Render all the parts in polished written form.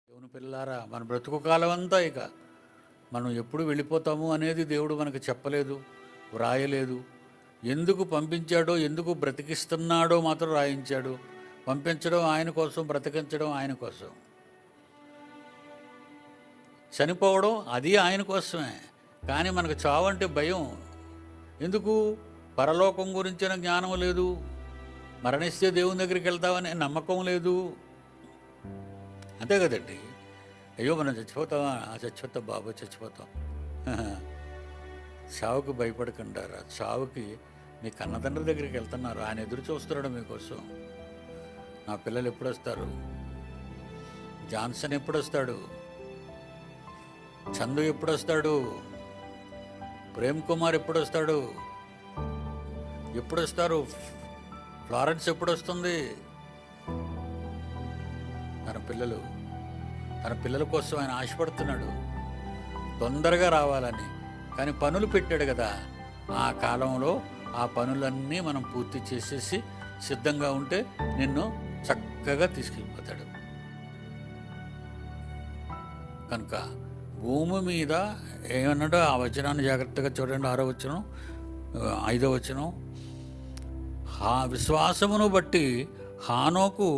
దేవుని పిల్లారా, మన బ్రతుకు కాలం అంతా ఇక మనం ఎప్పుడు వెళ్ళిపోతాము అనేది దేవుడు మనకు చెప్పలేదు, వ్రాయలేదు. ఎందుకు పంపించాడో, ఎందుకు బ్రతికిస్తున్నాడో మాత్రం రాయించాడు. పంపించడం ఆయన కోసం, బ్రతికించడం ఆయన కోసం, చనిపోవడం అది ఆయన కోసమే. కానీ మనకు చావంటే భయం. ఎందుకు? పరలోకం గురించిన జ్ఞానం లేదు, మరణిస్తే దేవుని దగ్గరికి వెళ్తామనే నమ్మకం లేదు. అంతే కదండి. అయ్యో మనం చచ్చిపోతామా, చచ్చిపోతాం బాబు, చచ్చిపోతాం. చావుకి భయపడకుండారా. చావుకి మీ కన్నతండ్రి దగ్గరికి వెళ్తున్నారు, ఆయన ఎదురు చూస్తున్నాడు మీకోసం. నా పిల్లలు ఎప్పుడు వస్తారు, జాన్సన్ ఎప్పుడు వస్తాడు, చందు ఎప్పుడు వస్తాడు, ప్రేమ్ కుమార్ ఎప్పుడు వస్తాడు, ఎప్పుడు వస్తారు, ఫ్లారెన్స్ ఎప్పుడు వస్తుంది. తన పిల్లల కోసం ఆయన ఆశపడుతున్నాడు తొందరగా రావాలని. కానీ పనులు పెట్టాడు కదా, ఆ కాలంలో ఆ పనులన్నీ మనం పూర్తి చేసేసి సిద్ధంగా ఉంటే నిన్ను చక్కగా తీసుకెళ్ళిపోతాడు. కనుక భూమి మీద ఏమన్నాడో ఆ వచనాన్ని జాగ్రత్తగా చూడండి. 6వ వచనం, 5వ వచనం. విశ్వాసమును బట్టి హానోకు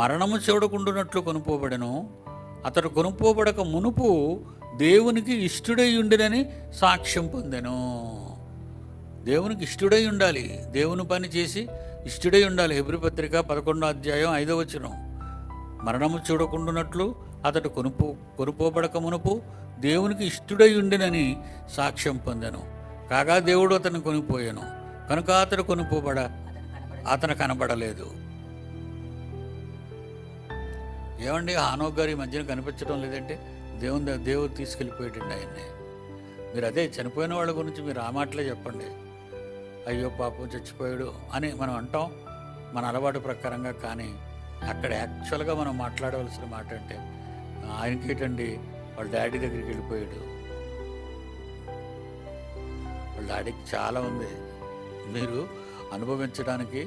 మరణము చూడకుండానట్లు కొనుక్కోబడెను. అతడు కొనుక్కోబడక మునుపు దేవునికి ఇష్టుడై ఉండినని సాక్ష్యం పొందెను. దేవునికి ఇష్టుడై ఉండాలి, దేవుని పని చేసి ఇష్టుడై ఉండాలి. హెబ్రీ పత్రిక 11వ అధ్యాయం 5వ వచనం. మరణము చూడకుండానట్లు అతడు కొనుక్కోబడక మునుపు దేవునికి ఇష్టుడై ఉండినని సాక్ష్యం పొందెను. కాగా దేవుడు అతన్ని కొనిపోయాను కనుక అతడు అతను కనబడలేదు. ఏమండి, హానోక్ గారి మధ్యన కనిపించడం లేదంటే దేవుడు తీసుకెళ్ళిపోయాడండి ఆయన్ని. మీరు అదే చనిపోయిన వాళ్ళ గురించి మీరు ఆ మాటలే చెప్పండి. అయ్యో పాపం చచ్చిపోయాడు అని మనం అంటాం మన అలవాటు ప్రకారంగా. కానీ అక్కడ యాక్చువల్గా మనం మాట్లాడవలసిన మాట అంటే, ఆయనకేటండి వాళ్ళ డాడీ దగ్గరికి వెళ్ళిపోయాడు. వాళ్ళ డాడీకి చాలా ఉంది మీరు అనుభవించడానికి.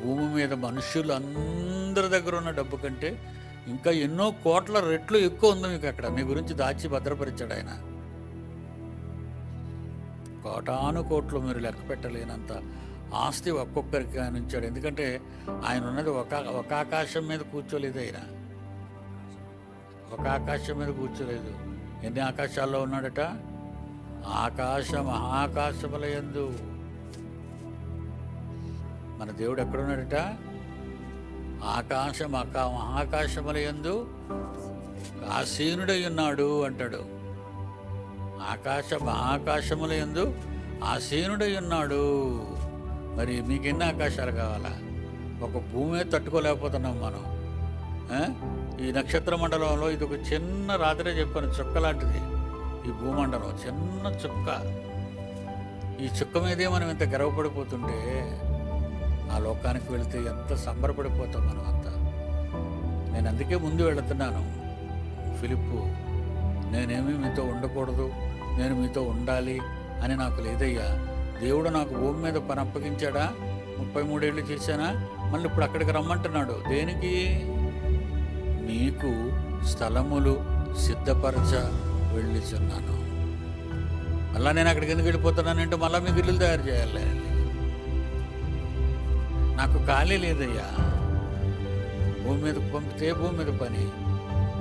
భూమి మీద మనుషులు అందరి దగ్గర ఉన్న డబ్బు కంటే ఇంకా ఎన్నో కోట్ల రెట్లు ఎక్కువ ఉంది మీకు అక్కడ. మీ గురించి దాచి భద్రపరిచాడు ఆయన. కోటాను కోట్లు మీరు లెక్క పెట్టలేనంత ఆస్తి ఒక్కొక్కరికి ఆయన ఉంచాడు. ఎందుకంటే ఆయన ఉన్నది ఒక ఆకాశం మీద కూర్చోలేదు. ఆయన ఒక ఆకాశం మీద కూర్చోలేదు. ఎన్ని ఆకాశాల్లో ఉన్నాడట? మహాకాశముల యందు. మన దేవుడు ఎక్కడున్నాడట? మహాకాశముల యందు ఆసీనుడై ఉన్నాడు అంటాడు. మహాకాశముల యందు ఆసీనుడై ఉన్నాడు. మరి మీకు ఎన్ని ఆకాశాలు కావాలా? ఒక భూమే తట్టుకోలేకపోతున్నాం మనం. ఈ నక్షత్ర మండలంలో ఇది ఒక చిన్న, రాత్రే చెప్పాను, చుక్క లాంటిది ఈ భూమండలం. చిన్న చుక్క. ఈ చుక్క మీదే మనం ఇంత గర్వపడిపోతుంటే ఆ లోకానికి వెళితే ఎంత సంబరపడిపోతాం మనం అంతా. నేను అందుకే ముందు వెళుతున్నాను. ఫిలిప్పు, నేనేమీ మీతో ఉండకూడదు, నేను మీతో ఉండాలి అని నాకు లేదయ్యా. దేవుడు నాకు భూమి మీద పని అప్పగించాడా? 33 ఏళ్ళు చేశానా? మళ్ళీ ఇప్పుడు అక్కడికి రమ్మంటున్నాడు. దేనికి? నీకు స్థలములు సిద్ధపరచ వెళ్ళిచున్నాను. మళ్ళీ నేను అక్కడికి ఎందుకు వెళ్ళిపోతున్నానంటే మళ్ళీ మీకు ఇల్లు తయారు చేయాలి. నాకు ఖాళీ లేదయ్యా. భూమి మీద పంపితే భూమి మీద పని,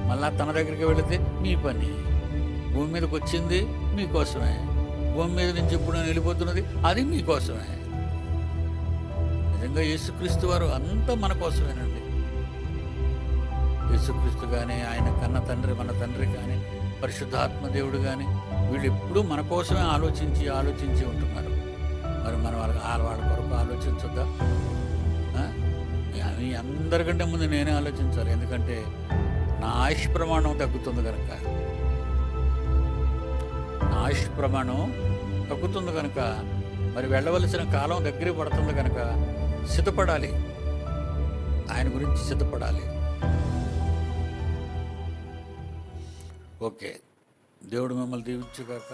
మళ్ళా తన దగ్గరికి వెళితే మీ పని. భూమి మీదకి వచ్చింది మీకోసమే, భూమి మీద నుంచి ఇప్పుడు నేను వెళ్ళిపోతున్నది అది మీకోసమే. నిజంగా యేసుక్రీస్తు వారు అంతా మన కోసమేనండి. యేసుక్రీస్తు కానీ, ఆయన కన్న తండ్రి, మన తండ్రి కానీ, పరిశుద్ధాత్మ దేవుడు కానీ, వీళ్ళు ఎప్పుడూ మన కోసమే ఆలోచించి ఉంటున్నారు. మరి మనం వాళ్ళ కొరకు ఆలోచించొద్దా? మీ అందరికంటే ముందు నేనే ఆలోచించాలి. ఎందుకంటే నా ఆయుష్ ప్రమాణం తగ్గుతుంది కనుక. మరి వెళ్ళవలసిన కాలం దగ్గర పడుతుంది కనుక సిద్ధపడాలి. ఆయన గురించి సిద్ధపడాలి. ఓకే, దేవుడు మిమ్మల్ని దీవించుగాక.